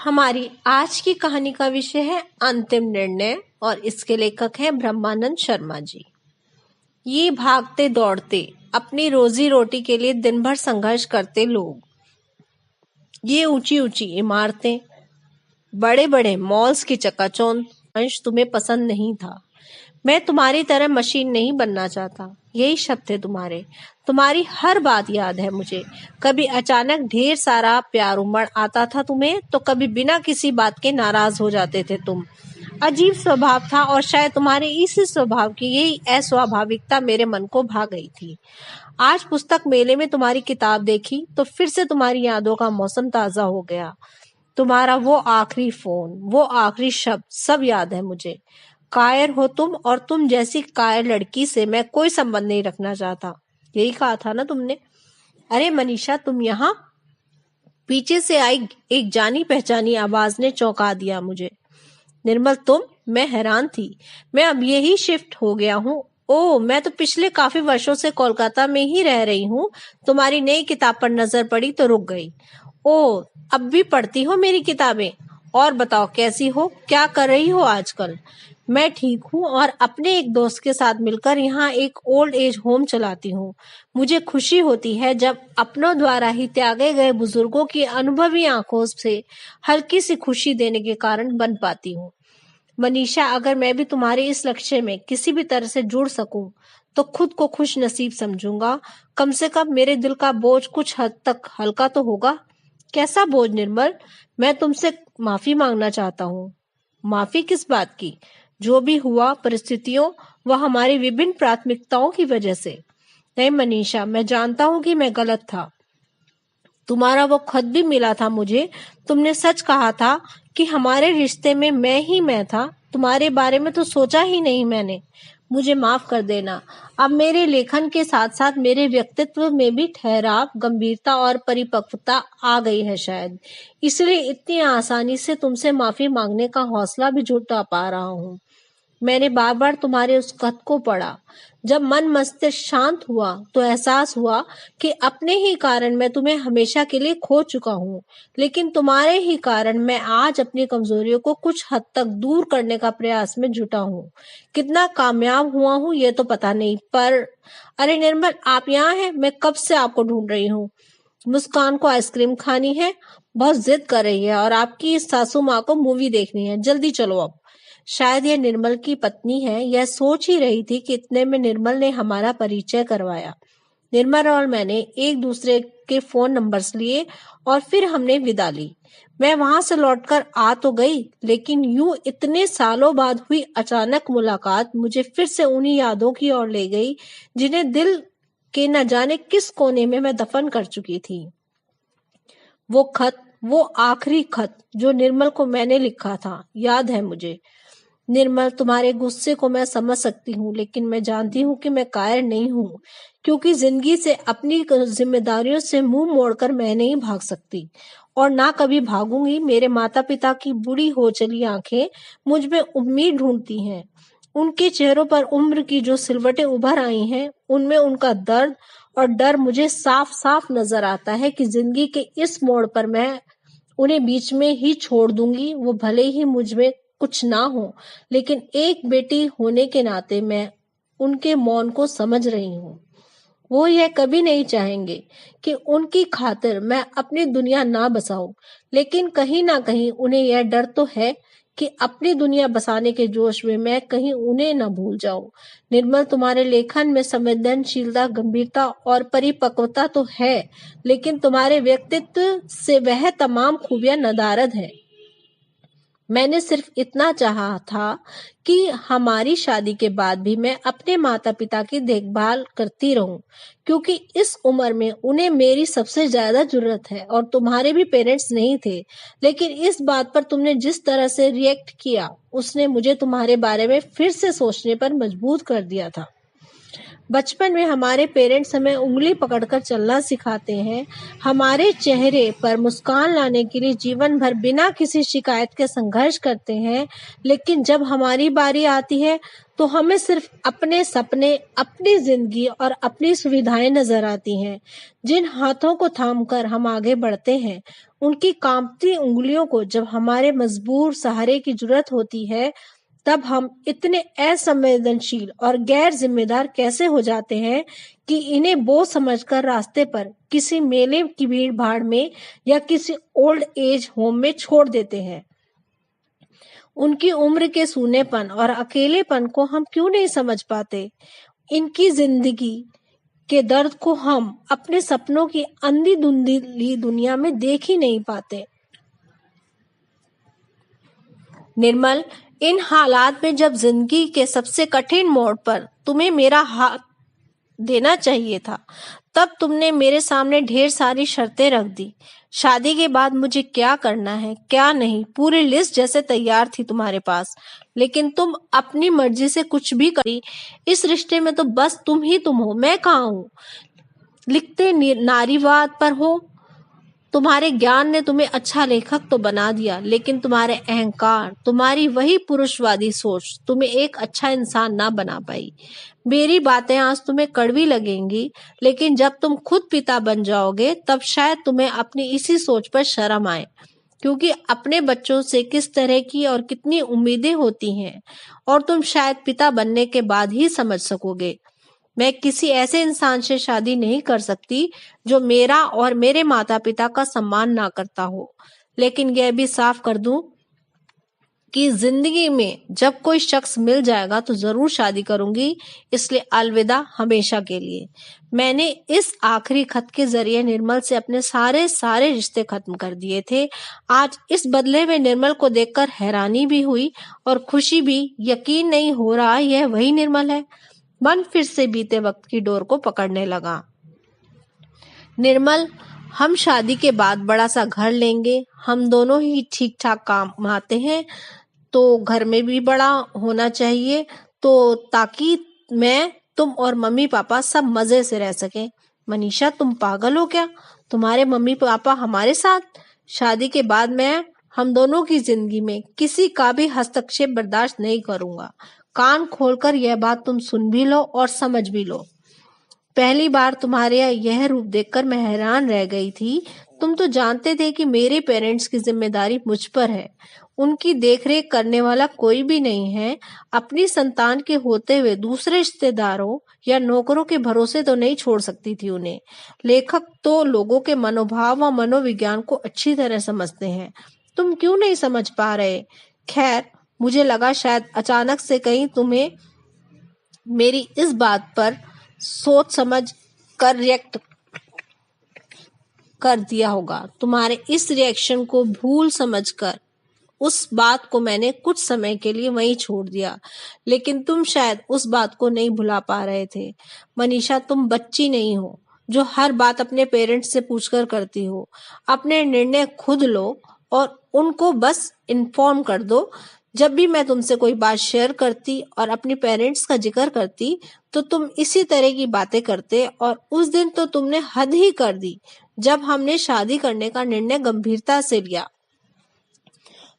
हमारी आज की कहानी का विषय है अंतिम निर्णय और इसके लेखक हैं ब्रह्मानंद शर्मा जी। ये भागते दौड़ते अपनी रोजी रोटी के लिए दिन भर संघर्ष करते लोग, ये ऊंची ऊंची इमारतें, बड़े बड़े मॉल्स की चकाचौंध अंश तुम्हें पसंद नहीं था। मैं तुम्हारी तरह मशीन नहीं बनना चाहता। यही शब्द थे तुम्हारे। तुम्हारी हर बात याद है मुझे। कभी अचानक ढेर सारा प्यार उमड़ आता था तुम्हें, तो कभी बिना किसी बात के नाराज हो जाते थे तुम। अजीब स्वभाव था और शायद तुम्हारे इसी स्वभाव की यही अस्वाभाविकता मेरे मन को भा गई थी। आज पुस्तक मेले में तुम्हारी किताब देखी तो फिर से तुम्हारी यादों का मौसम ताजा हो गया। तुम्हारा वो आखिरी फोन, वो आखिरी शब्द सब याद है मुझे। कायर हो तुम, और तुम जैसी कायर लड़की से मैं कोई संबंध नहीं रखना चाहता। यही कहा था ना तुमने? अरे मनीषा, तुम यहाँ? पीछे से आई एक जानी पहचानी आवाज ने चौंका दिया मुझे। निर्मल तुम? मैं हैरान थी। मैं अब यही शिफ्ट हो गया हूँ। ओह, मैं तो पिछले काफी वर्षों से कोलकाता में ही रह रही हूँ। तुम्हारी नई किताब पर नजर पड़ी तो रुक गई। ओह, अब भी पढ़ती हो मेरी किताबें? और बताओ, कैसी हो? क्या कर रही हो आजकल? मैं ठीक हूँ और अपने एक दोस्त के साथ मिलकर यहाँ एक ओल्ड एज होम चलाती हूँ। मुझे खुशी होती है जब अपनों द्वारा ही त्यागे गए बुजुर्गों की अनुभवी आंखों से हल्की सी खुशी देने के कारण बन पाती हूँ। मनीषा, अगर मैं भी तुम्हारे इस लक्ष्य में किसी भी तरह से जुड़ सकूं तो खुद को खुश नसीब समझूंगा। कम से कम मेरे दिल का बोझ कुछ हद तक हल्का तो होगा। कैसा बोझ निर्मल? मैं तुमसे माफी मांगना चाहता हूँ। माफी किस बात की? जो भी हुआ परिस्थितियों व हमारी विभिन्न प्राथमिकताओं की वजह से। नहीं मनीषा, मैं जानता हूँ कि मैं गलत था। तुम्हारा वो खत भी मिला था मुझे। तुमने सच कहा था कि हमारे रिश्ते में मैं था। तुम्हारे बारे में तो सोचा ही नहीं मैंने। मुझे माफ कर देना। अब मेरे लेखन के साथ साथ मेरे व्यक्तित्व में भी ठहराव, गंभीरता और परिपक्वता आ गई है शायद। इसलिए इतनी आसानी से तुमसे माफी मांगने का हौसला भी जुटा पा रहा हूँ। मैंने बार बार तुम्हारे उस खत को पढ़ा। जब मन मस्तिष्क शांत हुआ तो एहसास हुआ कि अपने ही कारण मैं तुम्हें हमेशा के लिए खो चुका हूँ। लेकिन तुम्हारे ही कारण मैं आज अपनी कमजोरियों को कुछ हद तक दूर करने का प्रयास में जुटा हूँ। कितना कामयाब हुआ हूँ ये तो पता नहीं, पर अरे निर्मल, आप यहाँ हैं? मैं कब से आपको ढूंढ रही हूँ। मुस्कान को आइसक्रीम खानी है, बहुत जिद कर रही है, और आपकी सासू माँ को मूवी देखनी है। जल्दी चलो अब। शायद यह निर्मल की पत्नी है। यह सोच ही रही थी कि इतने में निर्मल ने हमारा परिचय करवाया। निर्मल और मैंने एक दूसरे के फोन नंबर्स लिए और फिर हमने विदा ली। मैं वहां से लौटकर आ तो गई, लेकिन यूं इतने सालों बाद हुई अचानक मुलाकात मुझे फिर से उन्हीं यादों की ओर ले गई जिन्हें दिल के न जाने किस कोने में मैं दफन कर चुकी थी। वो खत, वो आखिरी खत जो निर्मल को मैंने लिखा था, याद है मुझे। निर्मल, तुम्हारे गुस्से को मैं समझ सकती हूँ, लेकिन मैं जानती हूँ कि मैं कायर नहीं हूँ, क्योंकि जिंदगी से अपनी जिम्मेदारियों से मुंह मोड़कर मैं नहीं भाग सकती और ना कभी भागूंगी। मेरे माता पिता की बुढ़ी हो चली आंखें मुझ में उम्मीद ढूंढती हैं। उनके चेहरों पर उम्र की जो सिलवटें उभर आई हैं, उनमें उनका दर्द और डर मुझे साफ साफ नजर आता है कि जिंदगी के इस मोड़ पर मैं उन्हें बीच में ही छोड़ दूंगी। वो भले ही मुझ में कुछ ना हो, लेकिन एक बेटी होने के नाते मैं उनके मौन को समझ रही हूँ। वो यह कभी नहीं चाहेंगे कि उनकी खातिर मैं अपनी दुनिया ना बसाऊं, लेकिन कहीं ना कहीं उन्हें यह डर तो है कि अपनी दुनिया बसाने के जोश में मैं कहीं उन्हें न भूल जाऊं। निर्मल, तुम्हारे लेखन में संवेदनशीलता, गंभीरता और परिपक्वता तो है, लेकिन तुम्हारे व्यक्तित्व से वह तमाम खूबियां नदारद है। मैंने सिर्फ इतना चाहा था कि हमारी शादी के बाद भी मैं अपने माता पिता की देखभाल करती रहूं, क्योंकि इस उम्र में उन्हें मेरी सबसे ज्यादा जरूरत है और तुम्हारे भी पेरेंट्स नहीं थे। लेकिन इस बात पर तुमने जिस तरह से रिएक्ट किया, उसने मुझे तुम्हारे बारे में फिर से सोचने पर मजबूर कर दिया था। बचपन में हमारे पेरेंट्स हमें उंगली पकड़कर चलना सिखाते हैं, हमारे चेहरे पर मुस्कान लाने के लिए जीवन भर बिना किसी शिकायत के संघर्ष करते हैं, लेकिन जब हमारी बारी आती है तो हमें सिर्फ अपने सपने, अपनी जिंदगी और अपनी सुविधाएं नजर आती हैं। जिन हाथों को थामकर हम आगे बढ़ते हैं, उनकी कांपती उंगलियों को जब हमारे मजबूर सहारे की जरूरत होती है, तब हम इतने असंवेदनशील और गैर जिम्मेदार कैसे हो जाते हैं कि इन्हें बोझ समझकर रास्ते पर किसी मेले की भीड़ भाड़ में या किसी ओल्ड एज होम में छोड़ देते हैं। उनकी उम्र के सूनेपन और अकेलेपन को हम क्यों नहीं समझ पाते? इनकी जिंदगी के दर्द को हम अपने सपनों की अंधी धुंधली दुनिया में देख ही नहीं पाते। निर्मल, इन हालात में जब जिंदगी के सबसे कठिन मोड़ पर तुम्हें मेरा हाथ देना चाहिए था, तब तुमने मेरे सामने ढेर सारी शर्तें रख दी। शादी के बाद मुझे क्या करना है, क्या नहीं, पूरी लिस्ट जैसे तैयार थी तुम्हारे पास, लेकिन तुम अपनी मर्जी से कुछ भी करी। इस रिश्ते में तो बस तुम ही तुम हो, मैं कहाँ हूँ? लिखते नारीवाद पर हो। तुम्हारे ज्ञान ने तुम्हें अच्छा लेखक तो बना दिया, लेकिन तुम्हारे अहंकार, तुम्हारी वही पुरुषवादी सोच तुम्हें एक अच्छा इंसान ना बना पाई। मेरी बातें आज तुम्हें कड़वी लगेंगी, लेकिन जब तुम खुद पिता बन जाओगे तब शायद तुम्हें अपनी इसी सोच पर शर्म आए, क्योंकि अपने बच्चों से किस तरह की और कितनी उम्मीदें होती हैं और तुम शायद पिता बनने के बाद ही समझ सकोगे। मैं किसी ऐसे इंसान से शादी नहीं कर सकती जो मेरा और मेरे माता पिता का सम्मान ना करता हो, लेकिन यह भी साफ कर दूं कि जिंदगी में जब कोई शख्स मिल जाएगा तो जरूर शादी करूंगी, इसलिए अलविदा हमेशा के लिए। मैंने इस आखिरी खत के जरिए निर्मल से अपने सारे रिश्ते खत्म कर दिए थे। आज इस बदले में निर्मल को देखकर हैरानी भी हुई और खुशी भी। यकीन नहीं हो रहा यह वही निर्मल है। मन फिर से बीते वक्त की डोर को पकड़ने लगा। निर्मल, हम शादी के बाद बड़ा सा घर लेंगे। हम दोनों ही ठीक ठाक काम आते हैं, तो घर में भी बड़ा होना चाहिए, तो ताकि मैं, तुम और मम्मी पापा सब मजे से रह सकें। मनीषा, तुम पागल हो क्या? तुम्हारे मम्मी पापा हमारे साथ? शादी के बाद मैं हम दोनों की जिंदगी में किसी का भी हस्तक्षेप बर्दाश्त नहीं करूंगा। कान खोलकर यह बात तुम सुन भी लो और समझ भी लो। पहली बार तुम्हारे यह रूप देखकर मैं हैरान रह गई थी। तुम तो जानते थे कि मेरे पेरेंट्स की जिम्मेदारी मुझ पर है। उनकी देखरेख करने वाला कोई भी नहीं है। अपनी संतान के होते हुए दूसरे रिश्तेदारों या नौकरों के भरोसे तो नहीं छोड़ सकती थी उन्हें। लेखक तो लोगों के मनोभाव व मनोविज्ञान को अच्छी तरह समझते हैं। तुम क्यों नहीं समझ पा रहे? खैर, मुझे लगा शायद अचानक से कहीं तुम्हें मेरी इस बात पर सोच समझ कर रिएक्ट कर दिया होगा। तुम्हारे इस रिएक्शन को भूल समझकर उस बात को मैंने कुछ समय के लिए वहीं छोड़ दिया, लेकिन तुम शायद उस बात को नहीं भुला पा रहे थे। मनीषा, तुम बच्ची नहीं हो जो हर बात अपने पेरेंट्स से पूछकर करती हो। अपने निर्णय खुद लो और उनको बस इन्फॉर्म कर दो। जब भी मैं तुमसे कोई बात शेयर करती और अपनी पेरेंट्स का जिक्र करती तो तुम इसी तरह की बातें करते, और उस दिन तो तुमने हद ही कर दी जब हमने शादी करने का निर्णय गंभीरता से लिया।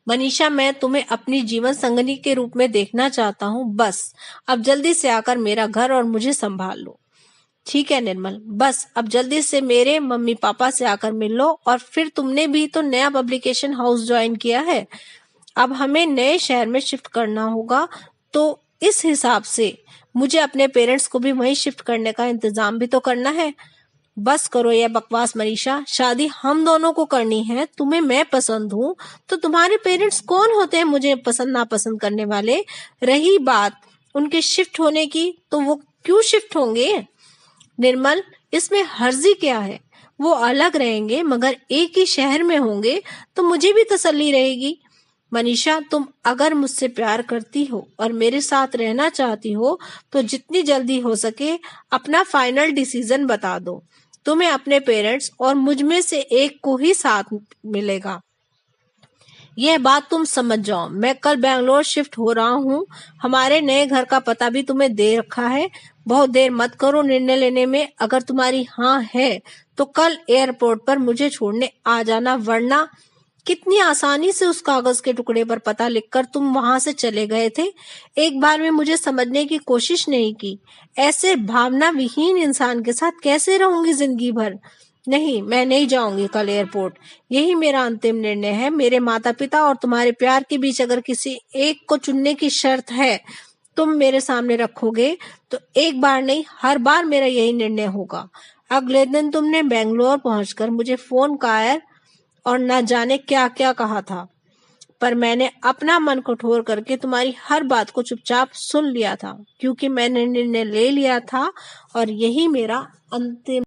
मनीषा, मैं तुम्हें अपनी जीवन संगनी के रूप में देखना चाहता हूँ। बस अब जल्दी से आकर मेरा घर और मुझे संभाल लो। ठीक है निर्मल, बस अब जल्दी से मेरे मम्मी पापा से आकर मिल लो। और फिर तुमने भी तो नया पब्लिकेशन हाउस ज्वाइन किया है। अब हमें नए शहर में शिफ्ट करना होगा, तो इस हिसाब से मुझे अपने पेरेंट्स को भी वहीं शिफ्ट करने का इंतजाम भी तो करना है। बस करो यह बकवास मनीषा, शादी हम दोनों को करनी है। तुम्हें मैं पसंद हूँ तो तुम्हारे पेरेंट्स कौन होते हैं मुझे पसंद नापसंद करने वाले? रही बात उनके शिफ्ट होने की, तो वो क्यों शिफ्ट होंगे? निर्मल, इसमें हर्जी क्या है? वो अलग रहेंगे मगर एक ही शहर में होंगे तो मुझे भी तसल्ली रहेगी। मनीषा, तुम अगर मुझसे प्यार करती हो और मेरे साथ रहना चाहती हो तो जितनी जल्दी हो सके अपना फाइनल डिसीजन बता दो। तुम्हें अपने पेरेंट्स और मुझ में से एक को ही साथ मिलेगा। यह बात तुम समझ जाओ। मैं कल बैंगलोर शिफ्ट हो रहा हूँ। हमारे नए घर का पता भी तुम्हें दे रखा है। बहुत देर मत करो निर्णय लेने में। अगर तुम्हारी हाँ है तो कल एयरपोर्ट पर मुझे छोड़ने आ जाना, वरना कितनी आसानी से उस कागज के टुकड़े पर पता लिखकर तुम वहां से चले गए थे। एक बार में मुझे समझने की कोशिश नहीं की। ऐसे भावना विहीन इंसान के साथ कैसे रहूंगी जिंदगी भर? नहीं, मैं नहीं जाऊंगी कल एयरपोर्ट। यही मेरा अंतिम निर्णय है। मेरे माता पिता और तुम्हारे प्यार के बीच अगर किसी एक को चुनने की शर्त है, तुम मेरे सामने रखोगे तो एक बार नहीं, हर बार मेरा यही निर्णय होगा। अगले दिन तुमने बेंगलोर पहुंचकर मुझे फोन कायर और न जाने क्या क्या कहा था, पर मैंने अपना मन कठोर करके तुम्हारी हर बात को चुपचाप सुन लिया था, क्योंकि मैंने निर्णय ले लिया था और यही मेरा अंतिम